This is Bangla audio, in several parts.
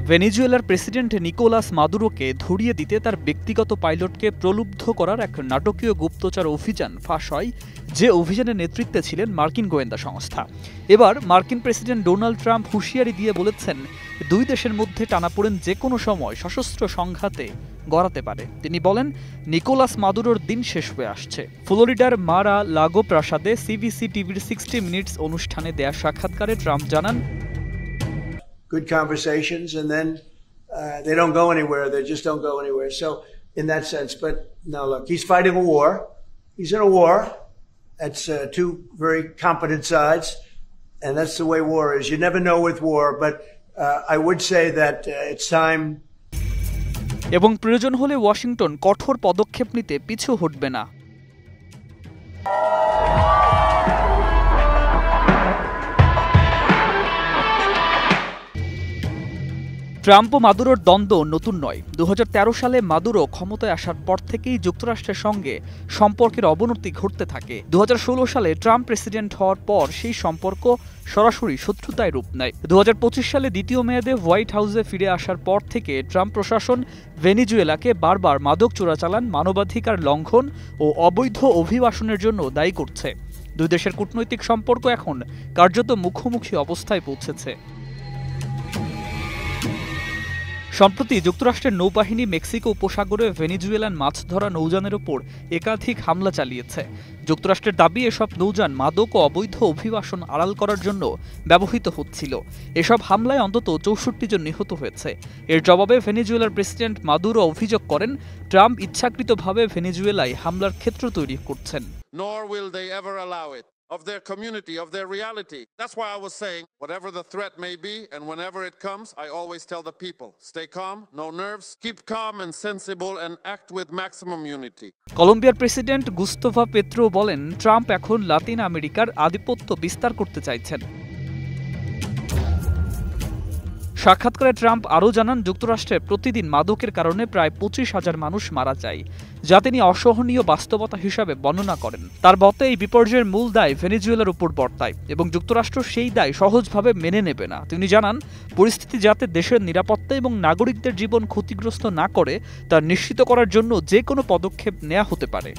ভেনেজুয়েলার প্রেসিডেন্ট নিকোলাস মাদুরোকে ধরিয়ে দিতে তার ব্যক্তিগত পাইলটকে প্রলুব্ধ করার এক নাটকীয় গুপ্তচর অভিযান ফাঁস হয়, যে অভিযানের নেতৃত্বে ছিলেন মার্কিন গোয়েন্দা সংস্থা। এবার মার্কিন প্রেসিডেন্ট ডোনাল্ড ট্রাম্প হুঁশিয়ারি দিয়ে বলেছেন, দুই দেশের মধ্যে টানাপোড়েন যে কোনো সময় সশস্ত্র সংঘাতে গড়াতে পারে। তিনি বলেন, নিকোলাস মাদুরোর দিন শেষ হয়ে আসছে। ফ্লোরিডার মারা লাগো প্রাসাদে সিবিসি টিভির 60 মিনিটস অনুষ্ঠানে দেয়া সাক্ষাৎকারে ট্রাম্প জানান, good conversations, and then they don't go anywhere. They just don't go anywhere. So in that sense, but now look, he's fighting a war. He's in a war. That's two very competent sides, and that's the way war is. You never know with war, but I would say that it's time. এবং প্রয়োজন হলে ওয়াশিংটন কঠোর পদক্ষেপ নিতে পিছু হটবে না। ট্রাম্প ও মাদুরোর দ্বন্দ্ব নতুন নয়। 2013 সালে মাদুরো ক্ষমতায় আসার পর থেকেই যুক্তরাষ্ট্রের সঙ্গে সম্পর্কের অবনতি ঘটতে থাকে। 2016 সালে ট্রাম্প প্রেসিডেন্ট হওয়ার পর সেই সম্পর্ক সরাসরি শত্রুতায় রূপ নেয়। 2025 সালে দ্বিতীয় মেয়াদে হোয়াইট হাউসে ফিরে আসার পর থেকে ট্রাম্প প্রশাসন ভেনেজুয়েলাকে বারবার মাদক চোরাচালান, মানবাধিকার লঙ্ঘন ও অবৈধ অভিবাসনের জন্য দায়ী করছে। দুই দেশের কূটনৈতিক সম্পর্ক এখন কার্যত মুখোমুখি অবস্থায় পৌঁছেছে। সম্প্রতি যুক্তরাষ্ট্রের নৌবাহিনী মেক্সিকো উপসাগরে ভেনেজুয়েলান মাছ ধরা নৌযানের ওপর একাধিক হামলা চালিয়েছে। যুক্তরাষ্ট্রের দাবি, এসব নৌযান মাদক ও অবৈধ অভিবাসন আড়াল করার জন্য ব্যবহৃত হচ্ছিল। এসব হামলায় অন্তত 64 জন নিহত হয়েছে। এর জবাবে ভেনেজুয়েলার প্রেসিডেন্ট মাদুরো অভিযোগ করেন, ট্রাম্প ইচ্ছাকৃতভাবে ভেনেজুয়েলায় হামলার ক্ষেত্র তৈরি করছেন। Nor will they ever allow it. Of their community, of their reality. That's why I was saying, whatever the threat may be, and whenever it comes, I always tell the people, stay calm, no nerves, keep calm and sensible, and act with maximum unity. কলম্বিয়ার প্রেসিডেন্ট গুস্তাভো পেট্রো বলেন, ট্রাম্প এখন লাতিন আমেরিকার আধিপত্য বিস্তার করতে চাইছেন। সাক্ষাৎকারে ট্রাম্প আরও জানান, যুক্তরাষ্ট্রে প্রতিদিন মাদকের কারণে প্রায় 25,000 মানুষ মারা যায়, যা তিনি অসহনীয় বাস্তবতা হিসাবে বর্ণনা করেন। তার মতে এই বিপর্যয়ের মূল দায় ভেনেজুয়েলার উপর বর্তায় এবং যুক্তরাষ্ট্র সেই দায় সহজভাবে মেনে নেবে না। তিনি জানান, পরিস্থিতি যাতে দেশের নিরাপত্তা এবং নাগরিকদের জীবন ক্ষতিগ্রস্ত না করে তা নিশ্চিত করার জন্য যে কোনো পদক্ষেপ নেওয়া হতে পারে।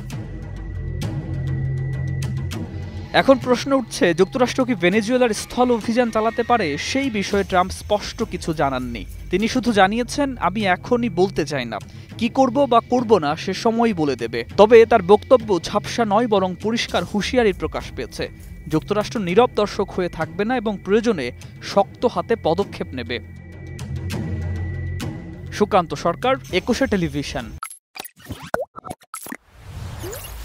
এখন প্রশ্ন উঠছে, যুক্তরাষ্ট্র কি ভেনেজুয়েলার স্থল অভিযান চালাতে পারে? সেই বিষয়ে ট্রাম্প স্পষ্ট কিছু জানাননি। তিনি শুধু জানিয়েছেন, আমি এখনই বলতে চাই না, কি করব বা করব না সে সময়ই বলে দেবে। তবে তার বক্তব্য ঝাপসা নয়, বরং পরিষ্কার হুঁশিয়ারির প্রকাশ পেয়েছে। যুক্তরাষ্ট্র নীরব দর্শক হয়ে থাকবে না এবং প্রয়োজনে শক্ত হাতে পদক্ষেপ নেবে। সুকান্ত সরকার, 21 টেলিভিশন।